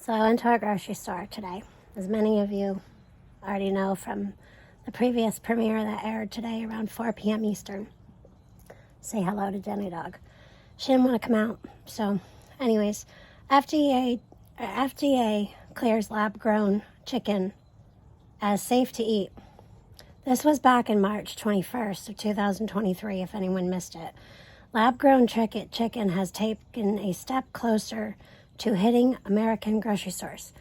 So I went to our grocery store today. As many of you already know from the previous premiere that aired today around 4 p.m. Eastern. Say hello to Jenny Dog. She didn't want to come out. So anyways, FDA clears lab-grown chicken as safe to eat. This was back in March 21st of 2023, if anyone missed it. Lab-grown chicken has taken a step closer to hitting American grocery stores.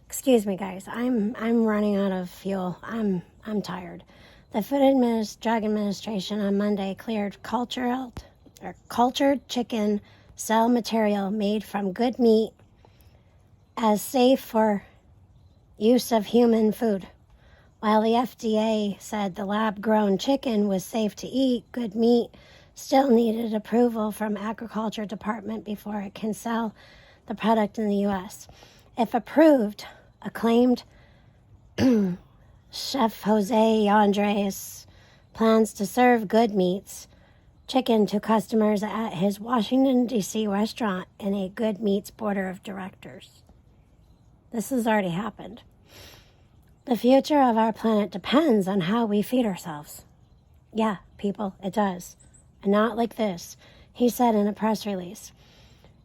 Excuse me, guys. I'm running out of fuel. I'm tired. The Food and Drug Administration on Monday cleared cultured chicken cell material made from good meat as safe for use of human food. While the FDA said the lab-grown chicken was safe to eat, good meat still needed approval from Agriculture Department before it can sell the product in the U.S. If approved, acclaimed Chef Jose Andres plans to serve good meats chicken to customers at his Washington, D.C. restaurant in a Good Meats Board of Directors. This has already happened. The future of our planet depends on how we feed ourselves. Yeah, people, it does. And not like this, he said in a press release.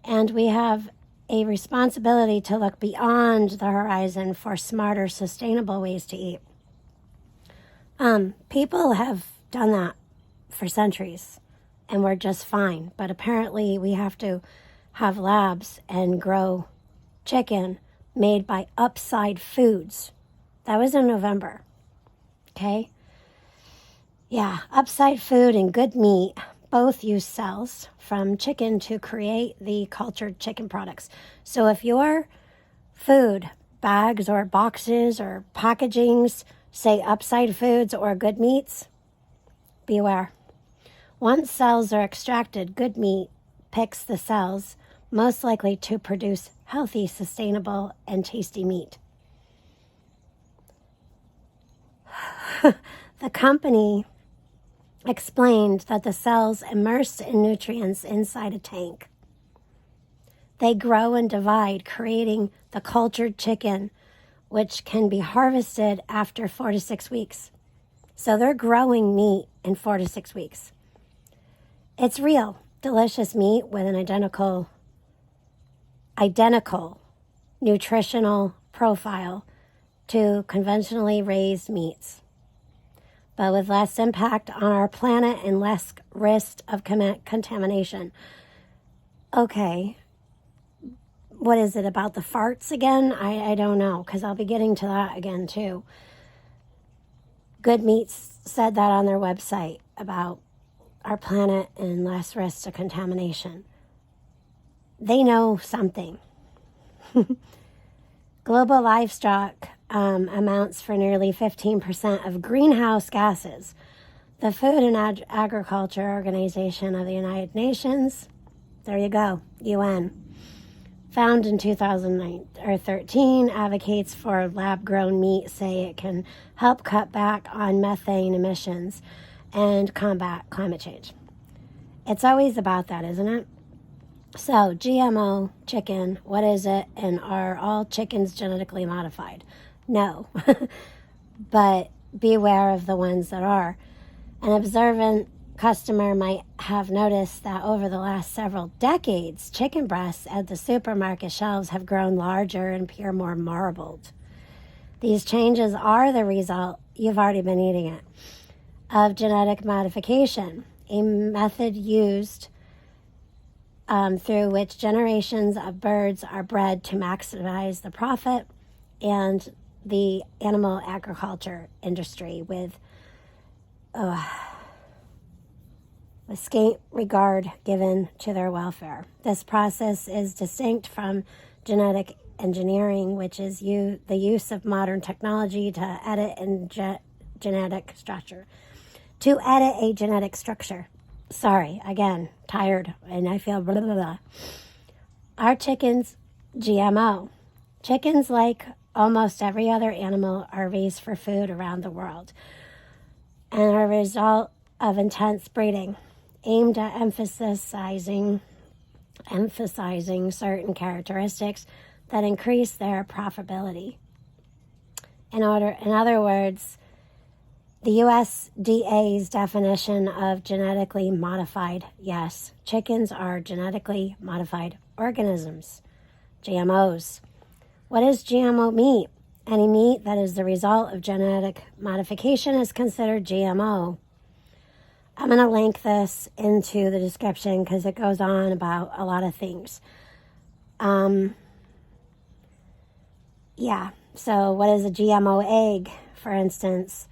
And we have a responsibility to look beyond the horizon for smarter, sustainable ways to eat. People have done that for centuries, and we're just fine. But apparently we have to have labs and grow chicken made by Upside Foods. That was in November. Okay? Yeah, Upside Food and Good Meat both use cells from chicken to create the cultured chicken products. So if your food, bags or boxes or packagings say Upside Foods or Good Meats, beware. Once cells are extracted, Good Meat picks the cells most likely to produce healthy, sustainable, and tasty meat. The company explained that the cells immersed in nutrients inside a tank. They grow and divide, creating the cultured chicken, which can be harvested after 4 to 6 weeks. So they're growing meat in 4 to 6 weeks. It's real, delicious meat with an identical nutritional profile to conventionally raised meats, but with less impact on our planet and less risk of contamination. Okay, what is it about the farts again? I don't know, because I'll be getting to that again too. Good Meats said that on their website about our planet and less risk of contamination. They know something. Global livestock amounts for nearly 15% of greenhouse gases. The Food and Agriculture Organization of the United Nations, there you go, UN, found in 2013, advocates for lab-grown meat say it can help cut back on methane emissions and combat climate change. It's always about that, isn't it? So, GMO chicken, what is it? And are all chickens genetically modified? No. But beware of the ones that are. An observant customer might have noticed that over the last several decades, chicken breasts at the supermarket shelves have grown larger and appear more marbled. These changes are the result, you've already been eating it, of genetic modification, a method used through which generations of birds are bred to maximize the profit and the animal agriculture industry with scant regard given to their welfare. This process is distinct from genetic engineering, which is the use of modern technology to edit genetic structure. To edit a genetic structure. Sorry, again, tired, and I feel blah, blah, blah. Our chickens, GMO. Chickens, like almost every other animal, are raised for food around the world and are a result of intense breeding aimed at emphasizing certain characteristics that increase their profitability. In other words, the USDA's definition of genetically modified, yes, chickens are genetically modified organisms, GMOs. What is GMO meat? Any meat that is the result of genetic modification is considered GMO. I'm going to link this into the description because it goes on about a lot of things. So what is a GMO egg, for instance?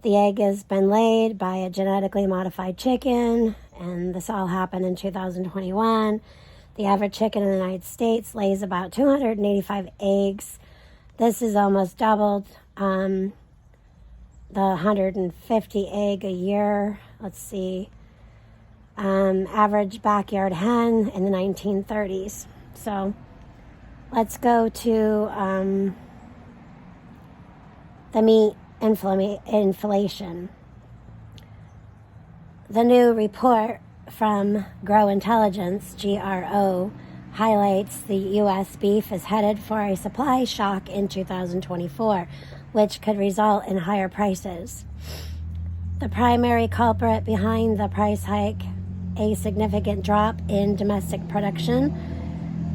The egg has been laid by a genetically modified chicken, and this all happened in 2021. The average chicken in the United States lays about 285 eggs. This is almost doubled the 150 egg a year. Let's see. Average backyard hen in the 1930s. So let's go to the meat inflation. The new report from Grow Intelligence, GRO, highlights the U.S. beef is headed for a supply shock in 2024, which could result in higher prices. The primary culprit behind the price hike, a significant drop in domestic production,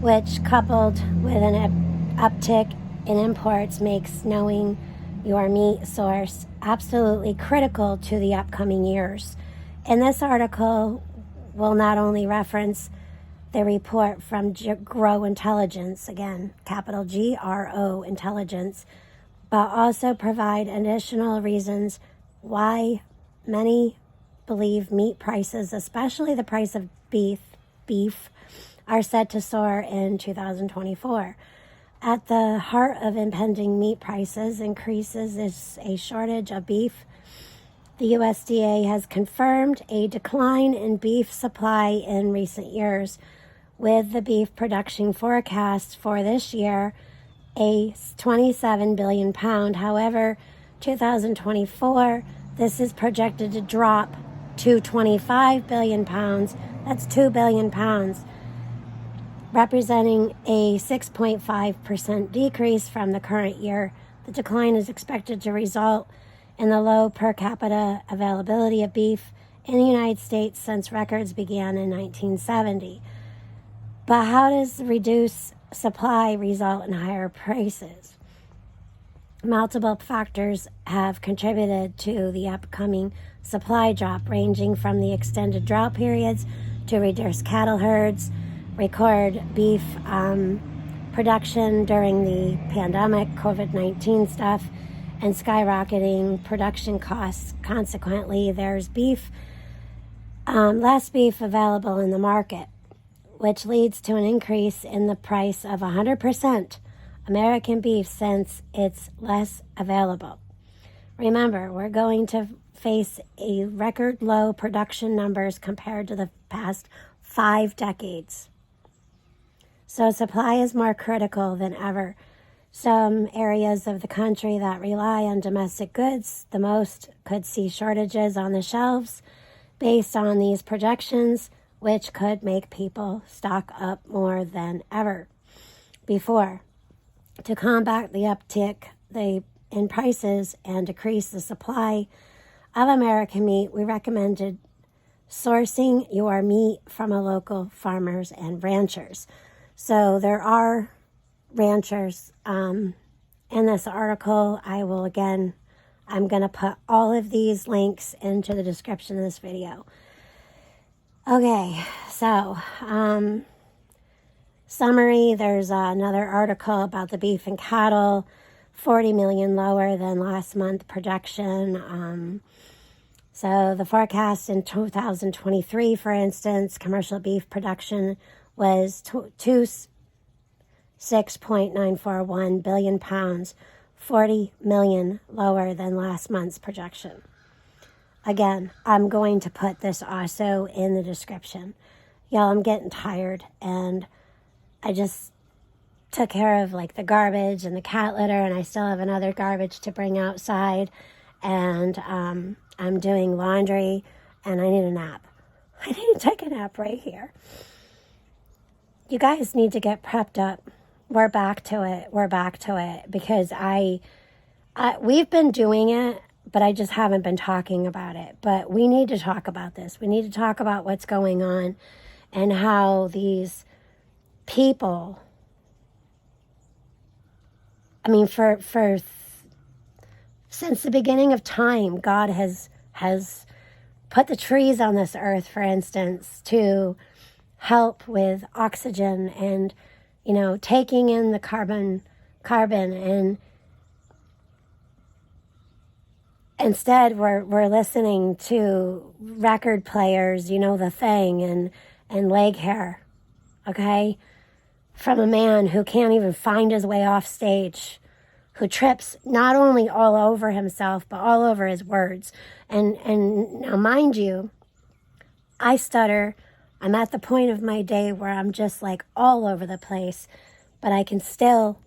which coupled with an uptick in imports makes knowing your meat source absolutely critical to the upcoming years. In this article, we'll not only reference the report from Grow Intelligence, again, capital GRO Intelligence, but also provide additional reasons why many believe meat prices, especially the price of beef, are set to soar in 2024. At the heart of impending meat prices increases is a shortage of beef. The USDA has confirmed a decline in beef supply in recent years, with the beef production forecast for this year a 27 billion pound. However, 2024, this is projected to drop to 25 billion pounds. That's 2 billion pounds, representing a 6.5% decrease from the current year. The decline is expected to result in the low per capita availability of beef in the United States since records began in 1970. But how does reduced supply result in higher prices? Multiple factors have contributed to the upcoming supply drop, ranging from the extended drought periods to reduced cattle herds, record beef production during the pandemic, COVID-19 stuff, and skyrocketing production costs. Consequently, there's less beef available in the market, which leads to an increase in the price of 100% American beef since it's less available. Remember, we're going to face a record low production numbers compared to the past 5 decades. So supply is more critical than ever. Some areas of the country that rely on domestic goods the most could see shortages on the shelves based on these projections, which could make people stock up more than ever before. To combat the uptick in prices and decrease the supply of American meat, we recommended sourcing your meat from a local farmers and ranchers. So there are ranchers in this article. I'm going to put all of these links into the description of this video. Okay, so summary, there's another article about the beef and cattle, 40 million lower than last month projection. So the forecast in 2023, for instance, commercial beef production was 6.941 billion pounds, 40 million lower than last month's projection. Again, I'm going to put this also in the description. Y'all, I'm getting tired, and I just took care of like the garbage and the cat litter, and I still have another garbage to bring outside, and I'm doing laundry, and I need a nap. I need to take a nap right here. You guys need to get prepped up we're back to it. We're back to it because we've been doing it, but I just haven't been talking about it. But we need to talk about this. We need to talk about what's going on and how these people, I mean, since the beginning of time, God has put the trees on this earth, for instance, to help with oxygen and, taking in the carbon, and instead we're listening to record players, The Thing and leg hair, okay, from a man who can't even find his way off stage, who trips not only all over himself, but all over his words. And now, mind you, I stutter. I'm at the point of my day where I'm just like all over the place, but I can still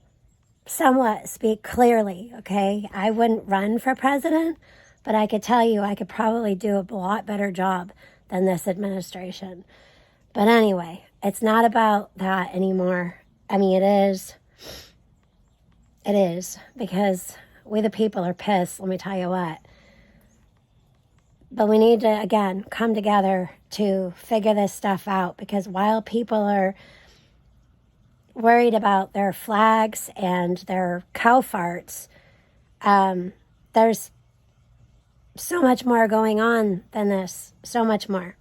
somewhat speak clearly, okay? I wouldn't run for president, but I could tell you I could probably do a lot better job than this administration. But anyway, it's not about that anymore. I mean, it is. It is, because we the people are pissed, let me tell you what. But we need to, again, come together to figure this stuff out, because while people are worried about their flags and their cow farts, there's so much more going on than this, so much more.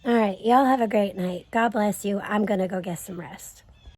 All right, y'all have a great night. God bless you. I'm going to go get some rest.